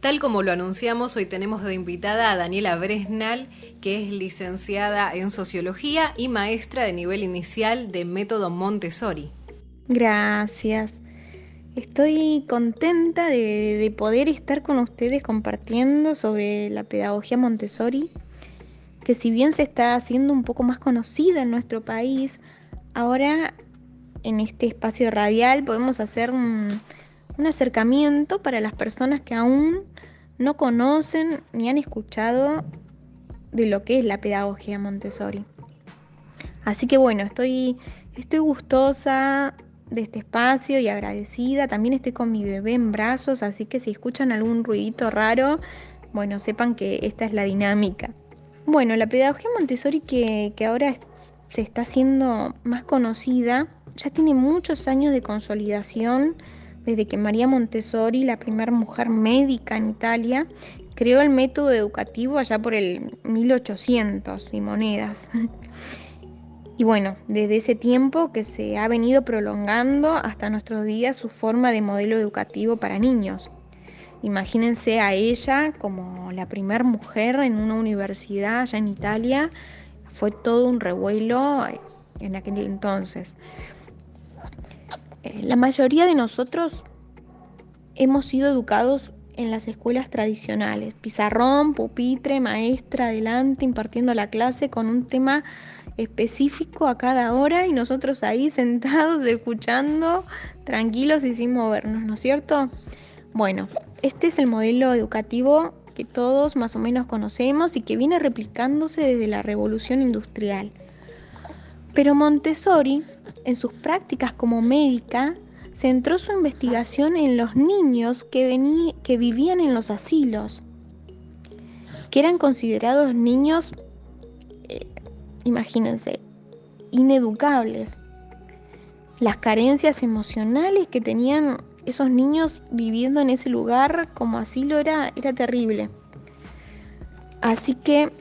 Tal como lo anunciamos, hoy tenemos de invitada a Daniela Bresnal, que es licenciada en Sociología y maestra de nivel inicial de método Montessori. Gracias. Estoy contenta de poder estar con ustedes compartiendo sobre la pedagogía Montessori, que si bien se está haciendo un poco más conocida en nuestro país, ahora en este espacio radial podemos hacer un acercamiento para las personas que aún no conocen ni han escuchado de lo que es la pedagogía Montessori. Así que bueno, estoy gustosa de este espacio y agradecida. También estoy con mi bebé en brazos, así que si escuchan algún ruidito raro, bueno, sepan que esta es la dinámica. Bueno, la pedagogía Montessori que ahora se está haciendo más conocida, ya tiene muchos años de consolidación desde que María Montessori, la primera mujer médica en Italia, creó el método educativo allá por el 1800 y monedas. Y bueno, desde ese tiempo que se ha venido prolongando hasta nuestros días su forma de modelo educativo para niños. Imagínense a ella como la primera mujer en una universidad allá en Italia. Fue todo un revuelo en aquel entonces. La mayoría de nosotros hemos sido educados en las escuelas tradicionales. Pizarrón, pupitre, maestra adelante impartiendo la clase con un tema específico a cada hora y nosotros ahí sentados escuchando, tranquilos y sin movernos, ¿no es cierto? Bueno, este es el modelo educativo que todos más o menos conocemos y que viene replicándose desde la Revolución Industrial. Pero Montessori, en sus prácticas como médica, centró su investigación en los niños que vivían en los asilos, que eran considerados niños, imagínense, ineducables. Las carencias emocionales que tenían esos niños viviendo en ese lugar como asilo era terrible. Así que,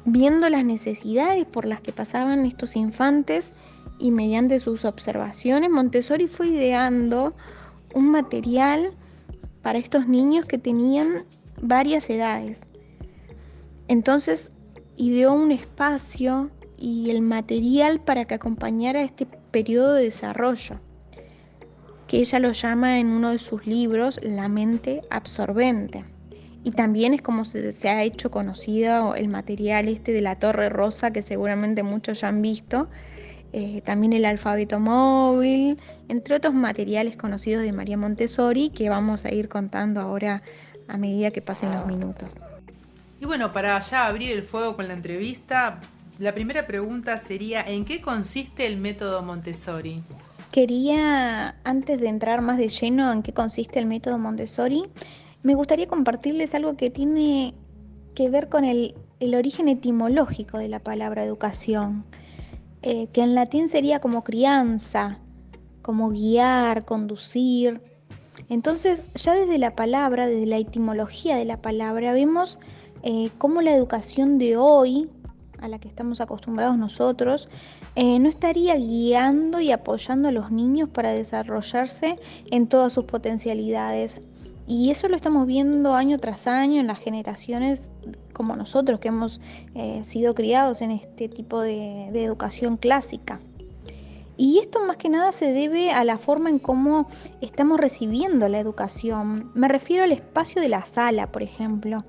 viendo las necesidades por las que pasaban estos infantes y mediante sus observaciones, Montessori fue ideando un material para estos niños que tenían varias edades. Entonces, ideó un espacio y el material para que acompañara este periodo de desarrollo, que ella lo llama en uno de sus libros la mente absorbente. Y también es como se ha hecho conocido el material este de la Torre Rosa, que seguramente muchos ya han visto, también el alfabeto móvil, entre otros materiales conocidos de María Montessori que vamos a ir contando ahora a medida que pasen los minutos. Y bueno, para ya abrir el fuego con la entrevista, la primera pregunta sería, ¿en qué consiste el método Montessori? Quería, antes de entrar más de lleno en qué consiste el método Montessori, me gustaría compartirles algo que tiene que ver con el origen etimológico de la palabra educación, que en latín sería como crianza, como guiar, conducir. Entonces, ya desde la palabra, desde la etimología de la palabra, vemos cómo la educación de hoy, a la que estamos acostumbrados nosotros, no estaría guiando y apoyando a los niños para desarrollarse en todas sus potencialidades. Y eso lo estamos viendo año tras año en las generaciones como nosotros, que hemos sido criados en este tipo de educación clásica. Y esto más que nada se debe a la forma en cómo estamos recibiendo la educación. Me refiero al espacio de la sala, por ejemplo.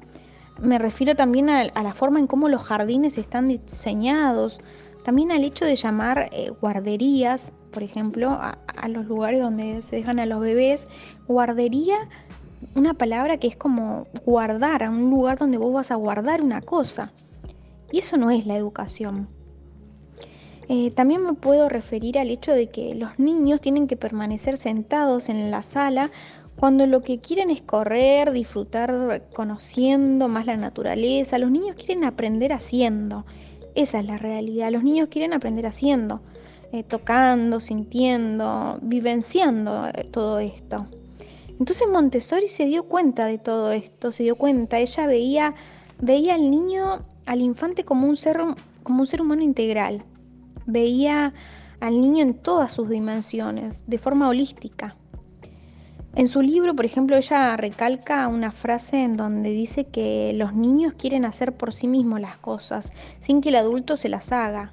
Me refiero también a la forma en cómo los jardines están diseñados. También al hecho de llamar guarderías, por ejemplo, a los lugares donde se dejan a los bebés. Guardería, una palabra que es como guardar, a un lugar donde vos vas a guardar una cosa. Y eso no es la educación. También me puedo referir al hecho de que los niños tienen que permanecer sentados en la sala cuando lo que quieren es correr, disfrutar conociendo más la naturaleza. Los niños quieren aprender haciendo. Esa es la realidad. Los niños quieren aprender haciendo, tocando, sintiendo, vivenciando todo esto. Entonces Montessori se dio cuenta de todo esto, se dio cuenta. Ella veía al niño, al infante como un ser humano integral. Veía al niño en todas sus dimensiones, de forma holística. En su libro, por ejemplo, ella recalca una frase en donde dice que los niños quieren hacer por sí mismos las cosas, sin que el adulto se las haga.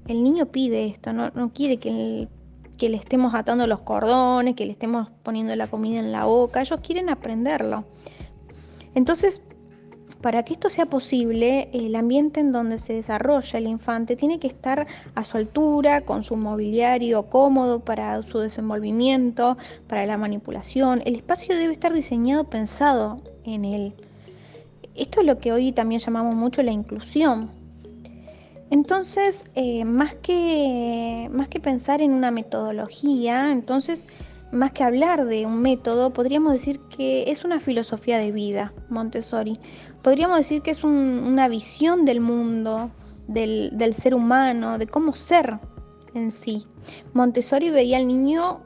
El niño pide esto, no quiere que le estemos atando los cordones, que le estemos poniendo la comida en la boca, ellos quieren aprenderlo. Entonces, para que esto sea posible, el ambiente en donde se desarrolla el infante tiene que estar a su altura, con su mobiliario cómodo para su desenvolvimiento, para la manipulación. El espacio debe estar diseñado pensado en él. Esto es lo que hoy también llamamos mucho la inclusión. Entonces, más que pensar en una metodología, entonces, más que hablar de un método, podríamos decir que es una filosofía de vida, Montessori. Podríamos decir que es una visión del mundo, del ser humano, de cómo ser en sí. Montessori veía al niño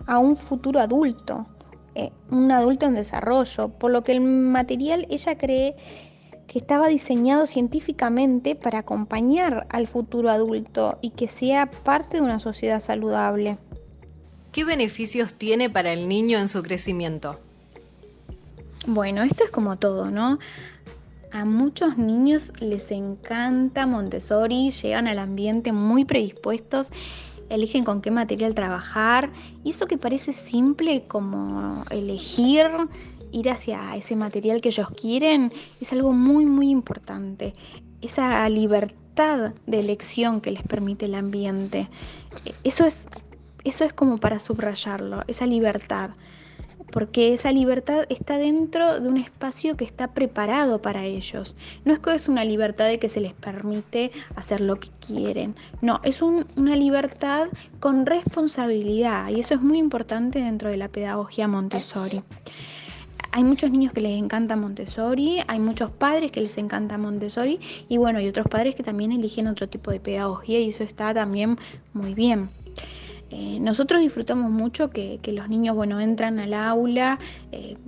a un futuro adulto, un adulto en desarrollo, por lo que el material ella cree que estaba diseñado científicamente para acompañar al futuro adulto y que sea parte de una sociedad saludable. ¿Qué beneficios tiene para el niño en su crecimiento? Bueno, esto es como todo, ¿no? A muchos niños les encanta Montessori, llegan al ambiente muy predispuestos, eligen con qué material trabajar, y eso que parece simple como elegir ir hacia ese material que ellos quieren es algo muy, muy importante. Esa libertad de elección que les permite el ambiente, eso es como para subrayarlo, esa libertad. Porque esa libertad está dentro de un espacio que está preparado para ellos. No es que es una libertad de que se les permite hacer lo que quieren. No, es una libertad con responsabilidad, y eso es muy importante dentro de la pedagogía Montessori. Hay muchos niños que les encanta Montessori, hay muchos padres que les encanta Montessori, y bueno, hay otros padres que también eligen otro tipo de pedagogía, y eso está también muy bien. Nosotros disfrutamos mucho que los niños, bueno, entran al aula,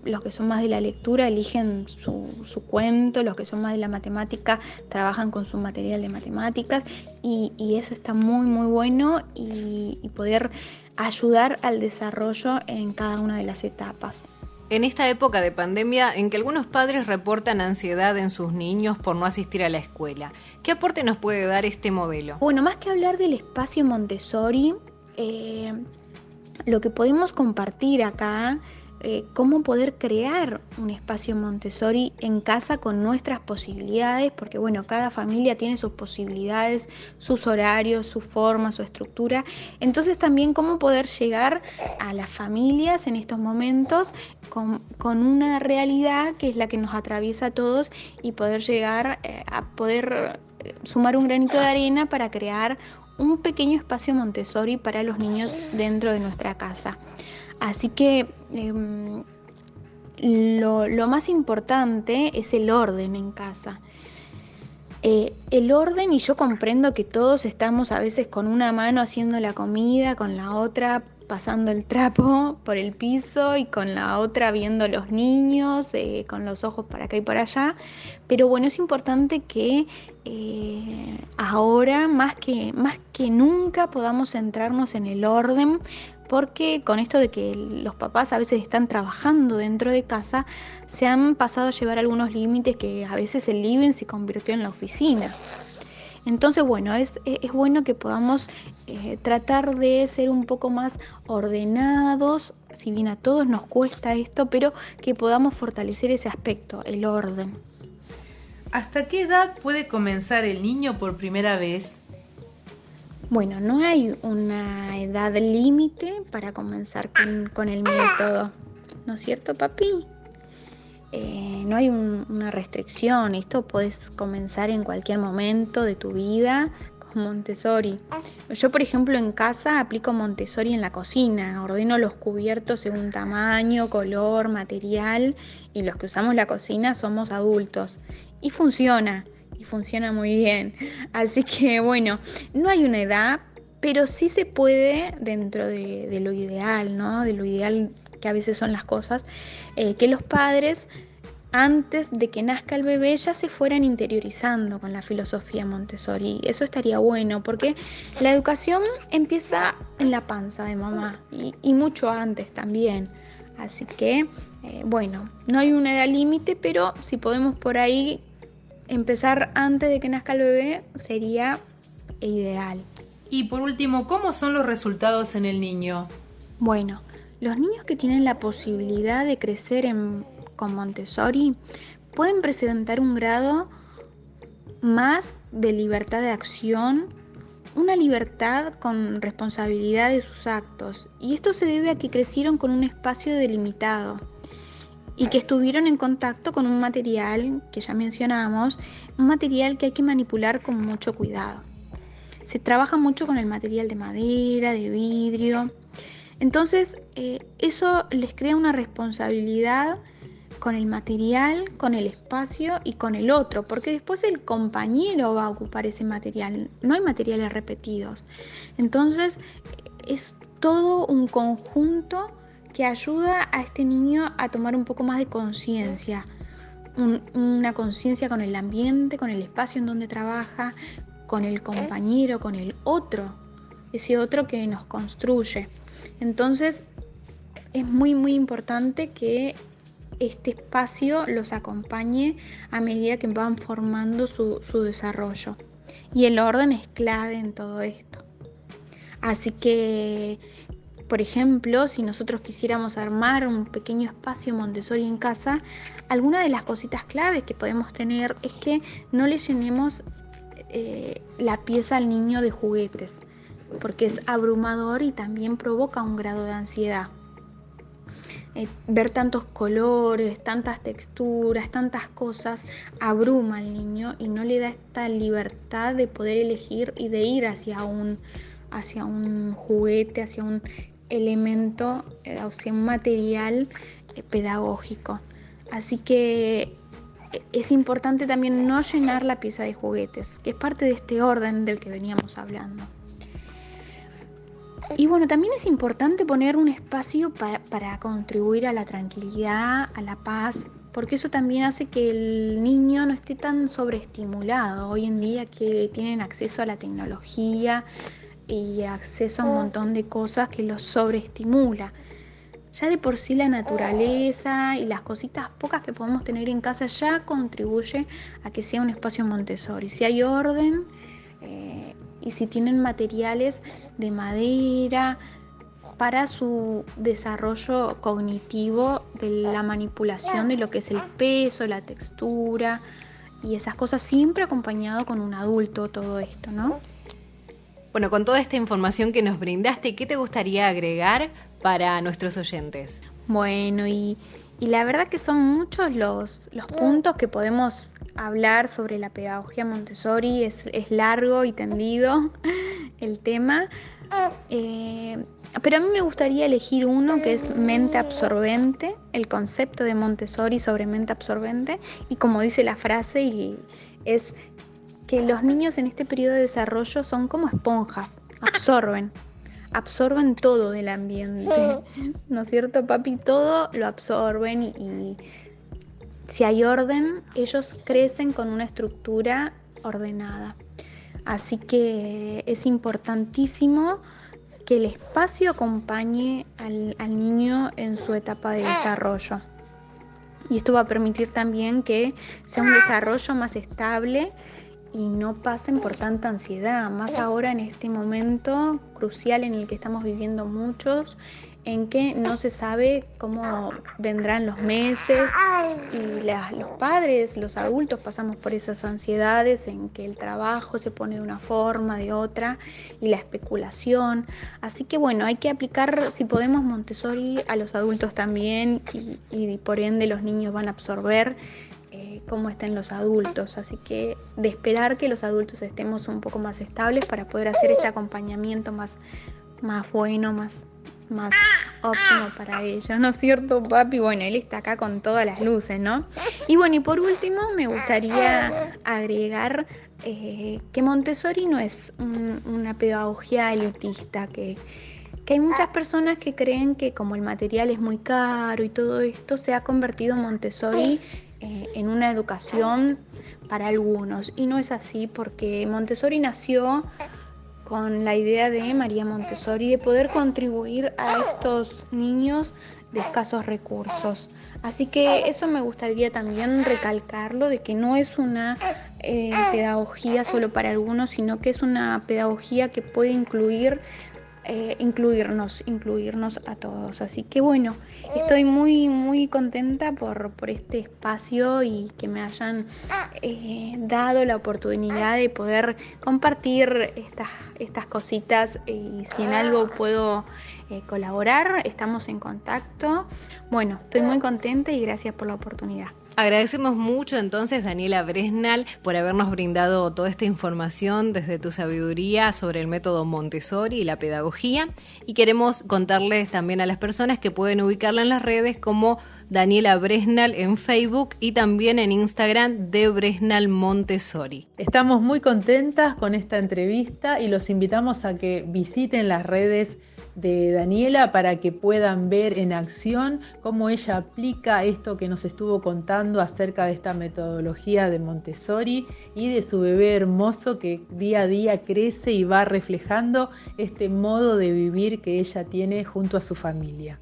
los que son más de la lectura eligen su cuento, los que son más de la matemática trabajan con su material de matemáticas, y eso está muy, muy bueno, y poder ayudar al desarrollo en cada una de las etapas. En esta época de pandemia, en que algunos padres reportan ansiedad en sus niños por no asistir a la escuela, ¿qué aporte nos puede dar este modelo? Bueno, más que hablar del espacio Montessori, lo que podemos compartir acá, cómo poder crear un espacio Montessori en casa con nuestras posibilidades, porque bueno, cada familia tiene sus posibilidades, sus horarios, su forma, su estructura. Entonces también cómo poder llegar a las familias en estos momentos con una realidad que es la que nos atraviesa a todos, y poder llegar a poder sumar un granito de arena para crear un pequeño espacio Montessori para los niños dentro de nuestra casa. Así que lo más importante es el orden en casa. El orden, y yo comprendo que todos estamos a veces con una mano haciendo la comida, con la otra pasando el trapo por el piso, y con la otra viendo a los niños, con los ojos para acá y para allá. Pero bueno, es importante que ahora más que nunca podamos centrarnos en el orden, porque con esto de que los papás a veces están trabajando dentro de casa, se han pasado a llevar algunos límites que a veces el living se convirtió en la oficina. Entonces, bueno, es bueno que podamos tratar de ser un poco más ordenados, si bien a todos nos cuesta esto, pero que podamos fortalecer ese aspecto, el orden. ¿Hasta qué edad puede comenzar el niño por primera vez? Bueno, no hay una edad límite para comenzar con el método, ¿no es cierto, papi? No hay una restricción, esto puedes comenzar en cualquier momento de tu vida con Montessori. Yo, por ejemplo, en casa aplico Montessori en la cocina, ordeno los cubiertos según tamaño, color, material, y los que usamos la cocina somos adultos. Y funciona muy bien. Así que bueno, no hay una edad, pero sí se puede, dentro de lo ideal, ¿no? De lo ideal que a veces son las cosas, que los padres, antes de que nazca el bebé, ya se fueran interiorizando con la filosofía Montessori. Eso estaría bueno, porque la educación empieza en la panza de mamá, y mucho antes también. Así que, bueno, no hay una edad límite, pero si podemos por ahí empezar antes de que nazca el bebé, sería ideal. Y por último, ¿cómo son los resultados en el niño? Bueno, los niños que tienen la posibilidad de crecer con Montessori pueden presentar un grado más de libertad de acción, una libertad con responsabilidad de sus actos. Y esto se debe a que crecieron con un espacio delimitado y que estuvieron en contacto con un material que ya mencionamos, un material que hay que manipular con mucho cuidado. Se trabaja mucho con el material de madera, de vidrio. Entonces, eso les crea una responsabilidad con el material, con el espacio y con el otro, porque después el compañero va a ocupar ese material. No hay materiales repetidos. Entonces, es todo un conjunto que ayuda a este niño a tomar un poco más de conciencia. Una conciencia con el ambiente, con el espacio en donde trabaja, con el compañero, con el otro, ese otro que nos construye. Entonces, es muy, muy importante que este espacio los acompañe a medida que van formando su desarrollo. Y el orden es clave en todo esto. Así que, por ejemplo, si nosotros quisiéramos armar un pequeño espacio Montessori en casa, alguna de las cositas claves que podemos tener es que no le llenemos la pieza al niño de juguetes, porque es abrumador y también provoca un grado de ansiedad. Ver tantos colores, tantas texturas, tantas cosas, abruma al niño y no le da esta libertad de poder elegir y de ir hacia un juguete, hacia un elemento, hacia un material pedagógico. Así que es importante también no llenar la pieza de juguetes, que es parte de este orden del que veníamos hablando. Y bueno, también es importante poner un espacio para contribuir a la tranquilidad, a la paz, porque eso también hace que el niño no esté tan sobreestimulado. Hoy en día que tienen acceso a la tecnología y acceso a un montón de cosas que los sobreestimula. Ya de por sí la naturaleza y las cositas pocas que podemos tener en casa ya contribuye a que sea un espacio Montessori. Si hay orden y si tienen materiales de madera para su desarrollo cognitivo de la manipulación de lo que es el peso, la textura y esas cosas, siempre acompañado con un adulto, todo esto, ¿no? Bueno, con toda esta información que nos brindaste, ¿qué te gustaría agregar para nuestros oyentes? Bueno, y la verdad que son muchos los puntos que podemos hablar sobre la pedagogía Montessori. Es largo y tendido el tema, pero a mí me gustaría elegir uno que es mente absorbente, el concepto de Montessori sobre mente absorbente, y como dice la frase, es que los niños en este periodo de desarrollo son como esponjas, absorben todo del ambiente, ¿no es cierto, papi? Todo lo absorben y si hay orden, ellos crecen con una estructura ordenada. Así que es importantísimo que el espacio acompañe al niño en su etapa de desarrollo. Y esto va a permitir también que sea un desarrollo más estable y no pasen por tanta ansiedad, más ahora en este momento crucial en el que estamos viviendo muchos, en que no se sabe cómo vendrán los meses y los padres, los adultos pasamos por esas ansiedades en que el trabajo se pone de una forma, de otra y la especulación. Así que bueno, hay que aplicar, si podemos, Montessori a los adultos también y por ende los niños van a absorber cómo estén los adultos, así que de esperar que los adultos estemos un poco más estables para poder hacer este acompañamiento más bueno, más óptimo para ellos, ¿no es cierto, papi? Bueno, él está acá con todas las luces, ¿no? Y bueno, y por último me gustaría agregar que Montessori no es una pedagogía elitista, que hay muchas personas que creen que como el material es muy caro y todo esto, se ha convertido Montessori en una educación para algunos, y no es así, porque Montessori nació con la idea de María Montessori de poder contribuir a estos niños de escasos recursos. Así que eso me gustaría también recalcarlo, de que no es una pedagogía solo para algunos, sino que es una pedagogía que puede incluirnos a todos. Así que bueno, estoy muy muy contenta por este espacio y que me hayan dado la oportunidad de poder compartir estas cositas, y si en algo puedo colaborar, estamos en contacto. Bueno, estoy muy contenta y gracias por la oportunidad. Agradecemos mucho entonces, Daniela Bresnal, por habernos brindado toda esta información desde tu sabiduría sobre el método Montessori y la pedagogía, y queremos contarles también a las personas que pueden ubicarla en las redes como Daniela Bresnal en Facebook y también en Instagram de Bresnal Montessori. Estamos muy contentas con esta entrevista y los invitamos a que visiten las redes de Daniela para que puedan ver en acción cómo ella aplica esto que nos estuvo contando acerca de esta metodología de Montessori y de su bebé hermoso que día a día crece y va reflejando este modo de vivir que ella tiene junto a su familia.